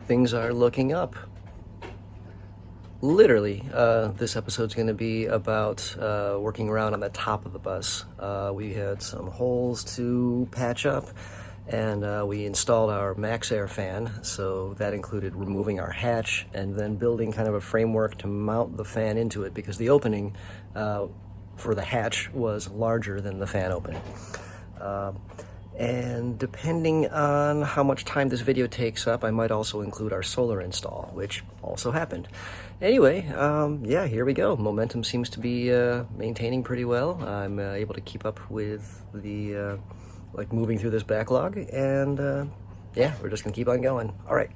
things are looking up. Literally, this episode's going to be about working around on the top of the bus. We had some holes to patch up, and we installed our MaxxAir fan, so that included removing our hatch and then building kind of a framework to mount the fan into it, because the opening for the hatch was larger than the fan opening. And depending on how much time this video takes up, I might also include our solar install, which also happened. Anyway, yeah, here we go. Momentum seems to be maintaining pretty well. I'm able to keep up with the, moving through this backlog, and yeah, we're just gonna keep on going. All right.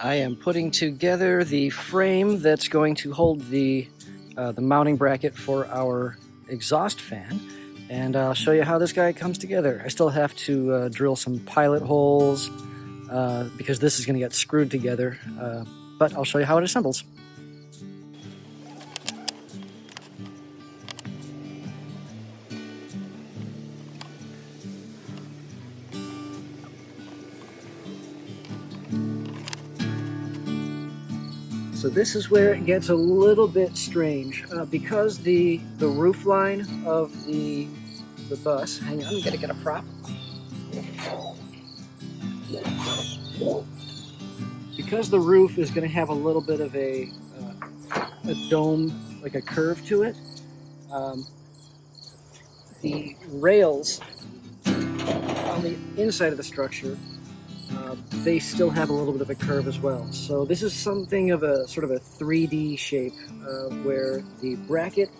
I am putting together the frame that's going to hold the mounting bracket for our exhaust fan, and I'll show you how this guy comes together. I still have to drill some pilot holes because this is going to get screwed together, but I'll show you how it assembles. So this is where it gets a little bit strange because the roof line of the bus. Hang on, I'm gonna get a prop. Because the roof is going to have a little bit of a dome, like a curve to it. The rails on the inside of the structure, they still have a little bit of a curve as well. So this is something of a sort of a 3D shape where the bracket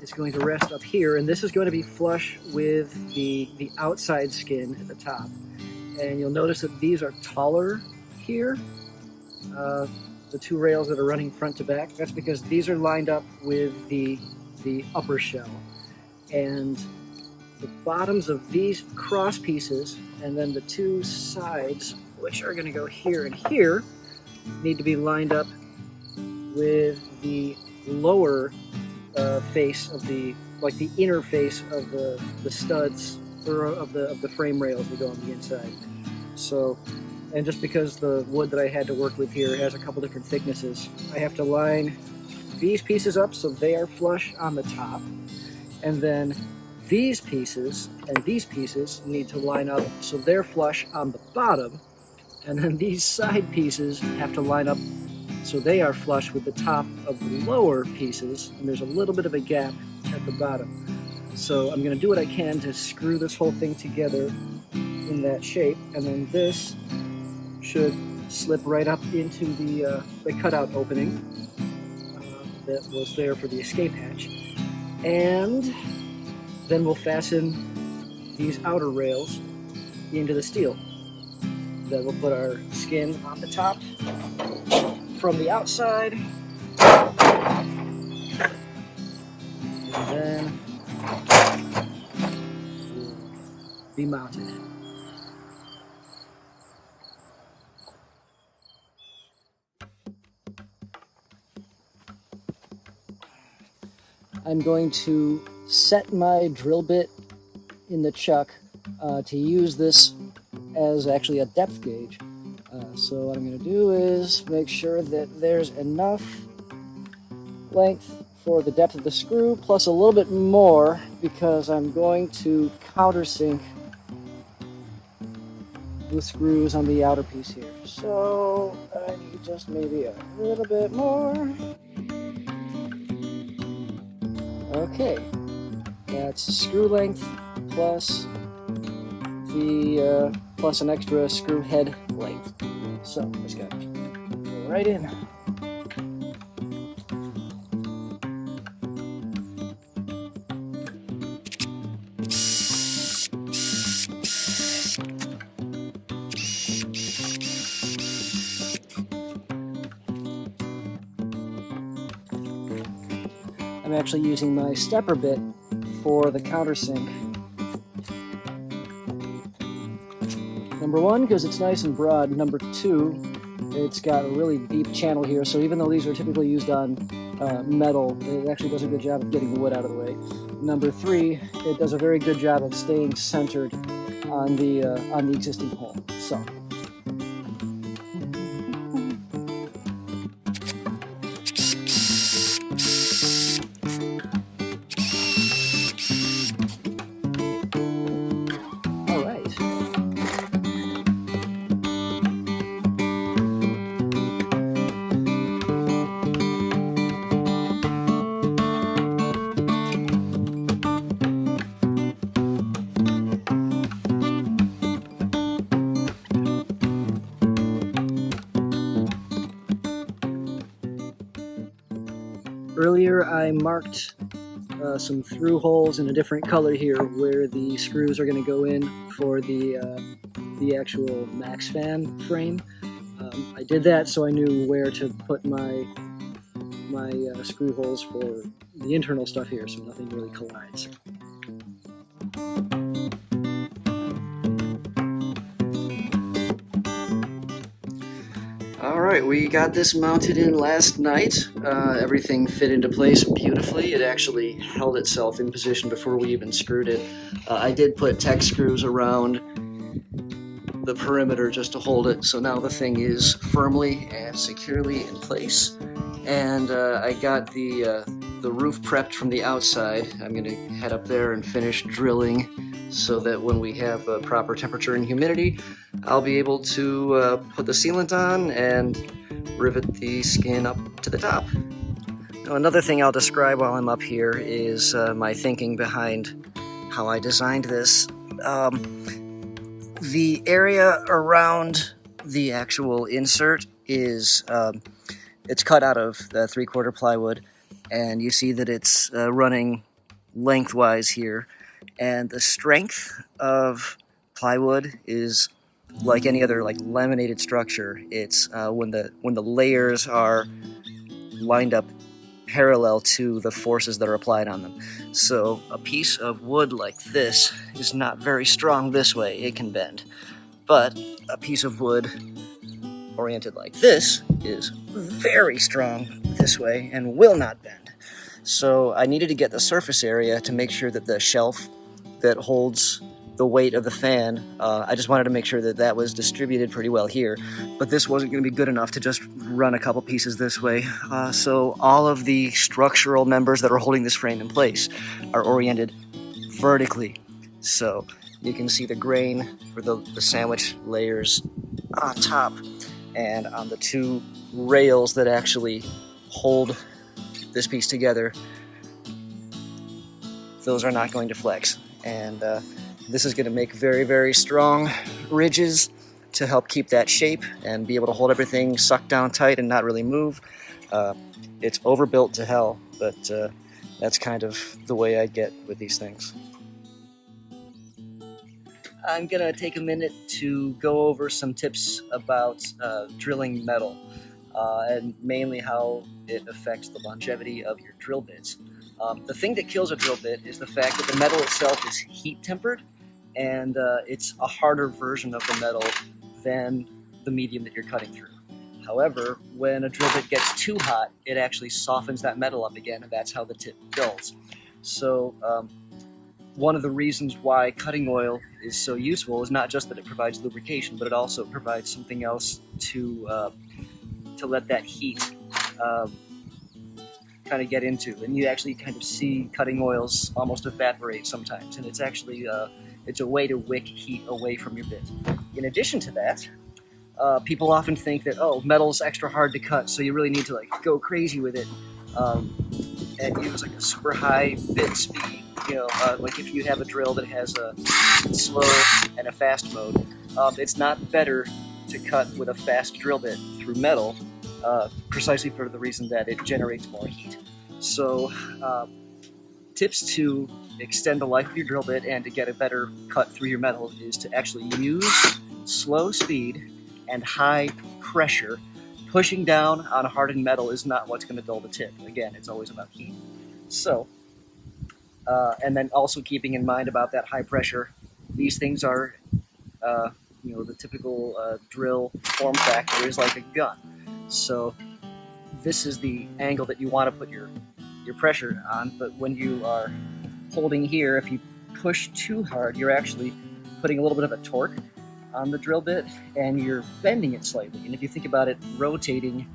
is going to rest up here, and this is going to be flush with the outside skin at the top. And you'll notice that these are taller here, the two rails that are running front to back. That's because these are lined up with the upper shell. And the bottoms of these cross pieces, and then the two sides, which are going to go here and here, need to be lined up with the lower face of the inner face of the studs, or of the frame rails that go on the inside. So, and just because the wood that I had to work with here has a couple different thicknesses, I have to line these pieces up so they are flush on the top, and then these pieces and these pieces need to line up so they're flush on the bottom, and then these side pieces have to line up so they are flush with the top of the lower pieces, and there's a little bit of a gap at the bottom. So I'm going to do what I can to screw this whole thing together in that shape, and then this should slip right up into the cutout opening that was there for the escape hatch. And then we'll fasten these outer rails into the steel. Then we'll put our skin on the top from the outside, and then we'll be mounted. I'm going to set my drill bit in the chuck to use this as actually a depth gauge. So what I'm going to do is make sure that there's enough length for the depth of the screw, plus a little bit more because I'm going to countersink the screws on the outer piece here. So I need just maybe a little bit more. Okay, that's screw length plus the plus an extra screw head length. So just gotta go right in. I'm actually using my stepper bit for the countersink. Number one, because it's nice and broad. Number two, it's got a really deep channel here, so even though these are typically used on metal, it actually does a good job of getting the wood out of the way. Number three, it does a very good job of staying centered on the existing hole. So. Earlier I marked some through holes in a different color here where the screws are going to go in for the actual MaxxFan frame. I did that so I knew where to put my screw holes for the internal stuff here, so nothing really collides. Alright, we got this mounted in last night. Everything fit into place beautifully. It actually held itself in position before we even screwed it. I did put Tech screws around the perimeter just to hold it, so now the thing is firmly and securely in place. And I got the roof prepped from the outside. I'm going to head up there and finish drilling so that when we have proper temperature and humidity, I'll be able to put the sealant on and rivet the skin up to the top. Now, another thing I'll describe while I'm up here is my thinking behind how I designed this. The area around the actual insert is it's cut out of the 3/4 plywood, and you see that it's running lengthwise here. And the strength of plywood is like any other laminated structure. It's when the layers are lined up parallel to the forces that are applied on them. So a piece of wood like this is not very strong this way. It can bend. But a piece of wood oriented like this is very strong this way and will not bend. So I needed to get the surface area to make sure that the shelf that holds the weight of the fan, I just wanted to make sure that that was distributed pretty well here, but this wasn't going to be good enough to just run a couple pieces this way. So all of the structural members that are holding this frame in place are oriented vertically. So you can see the grain for the sandwich layers on top, and on the two rails that actually hold this piece together, those are not going to flex. And this is going to make very, very strong ridges to help keep that shape and be able to hold everything sucked down tight and not really move. It's overbuilt to hell, but that's kind of the way I get with these things. I'm going to take a minute to go over some tips about drilling metal, and mainly how it affects the longevity of your drill bits. The thing that kills a drill bit is the fact that the metal itself is heat tempered, and it's a harder version of the metal than the medium that you're cutting through. However, when a drill bit gets too hot, it actually softens that metal up again, and that's how the tip dulls. So one of the reasons why cutting oil is so useful is not just that it provides lubrication, but it also provides something else to let that heat kind of get into, and you actually kind of see cutting oils almost evaporate sometimes, and it's actually it's a way to wick heat away from your bit. In addition to that, people often think that, oh, metal's extra hard to cut, so you really need to like go crazy with it and use like a super high bit speed. You know, like if you have a drill that has a slow and a fast mode, it's not better to cut with a fast drill bit through metal, precisely for the reason that it generates more heat. So tips to extend the life of your drill bit and to get a better cut through your metal is to actually use slow speed and high pressure. Pushing down on hardened metal is not what's going to dull the tip. Again, it's always about heat. So, and then also keeping in mind about that high pressure, these things are, you know, the typical drill form factor is like a gun. So this is the angle that you want to put your pressure on, but when you are holding here, if you push too hard, you're actually putting a little bit of a torque on the drill bit and you're bending it slightly. And if you think about it, rotating,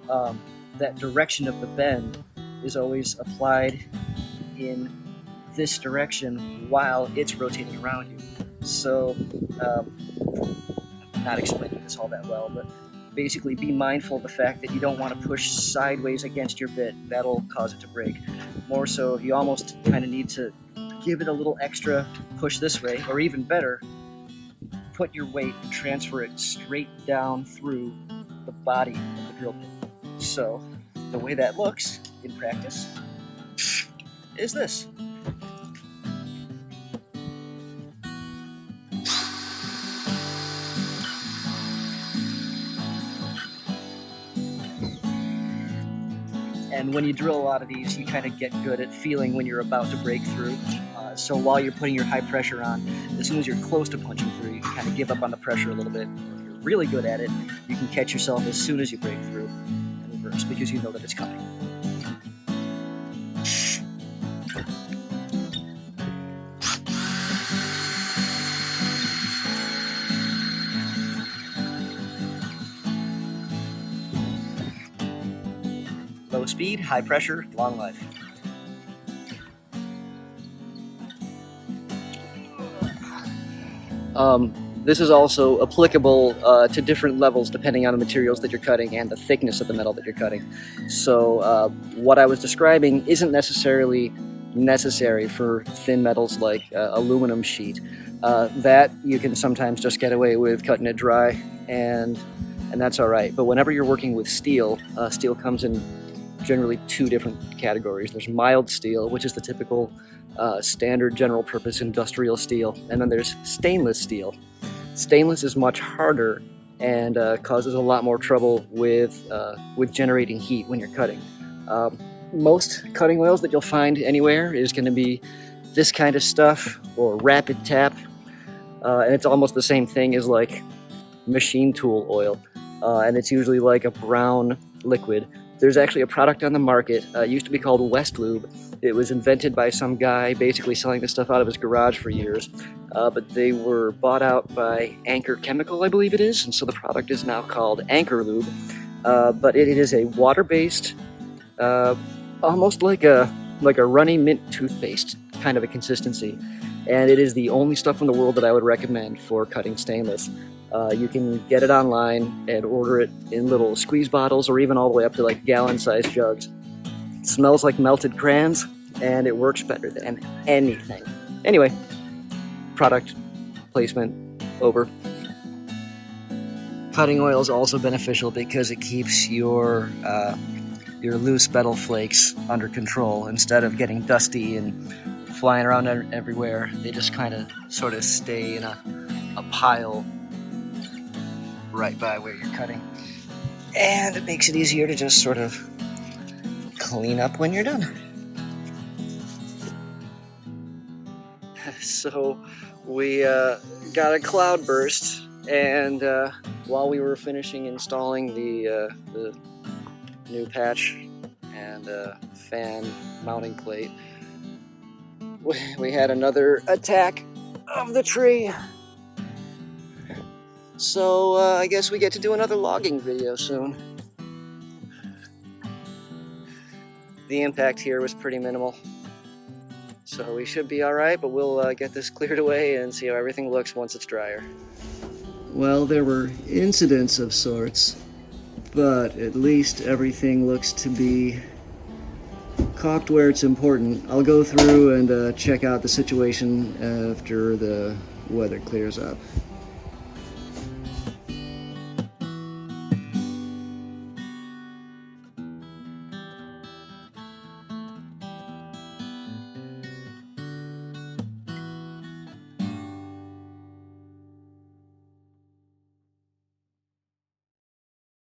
that direction of the bend is always applied in this direction while it's rotating around you. So I'm not explaining this all that well, but basically be mindful of the fact that you don't want to push sideways against your bit. That'll cause it to break. More so, you almost kind of need to give it a little extra push this way, or even better, put your weight and transfer it straight down through the body of the drill bit. So the way that looks in practice is this. And when you drill a lot of these, you kind of get good at feeling when you're about to break through. So while you're putting your high pressure on, as soon as you're close to punching through, you can kind of give up on the pressure a little bit. Or if you're really good at it, you can catch yourself as soon as you break through and reverse because you know that it's coming. Low speed, high pressure, long life. This is also applicable to different levels depending on the materials that you're cutting and the thickness of the metal that you're cutting. So what I was describing isn't necessarily necessary for thin metals like aluminum sheet. That you can sometimes just get away with cutting it dry, and that's all right. But whenever you're working with steel, steel comes in generally two different categories. There's mild steel, which is the typical standard general purpose industrial steel, and then there's stainless steel. Stainless is much harder and causes a lot more trouble with generating heat when you're cutting. Most cutting oils that you'll find anywhere is going to be this kind of stuff or rapid tap, and it's almost the same thing as like machine tool oil, and it's usually like a brown liquid. There's actually a product on the market, it used to be called West Lube. It was invented by some guy basically selling this stuff out of his garage for years, but they were bought out by Anchor Chemical, I believe it is, and so the product is now called Anchor Lube. But it is a water-based, almost like a runny mint toothpaste kind of a consistency, and it is the only stuff in the world that I would recommend for cutting stainless. You can get it online and order it in little squeeze bottles or even all the way up to like gallon-sized jugs. It smells like melted crayons, and it works better than anything. Anyway, product placement over. Cutting oil is also beneficial because it keeps your loose metal flakes under control. Instead of getting dusty and flying around everywhere, they just kind of sort of stay in a pile right by where you're cutting. And it makes it easier to just sort of clean up when you're done. So we got a cloud burst, and while we were finishing installing the new patch and fan mounting plate, we had another attack of the tree. So I guess we get to do another logging video soon. the impact here was pretty minimal. So we should be all right, but we'll get this cleared away and see how everything looks once it's drier. Well, there were incidents of sorts, but at least everything looks to be caulked where it's important. I'll go through and check out the situation after the weather clears up.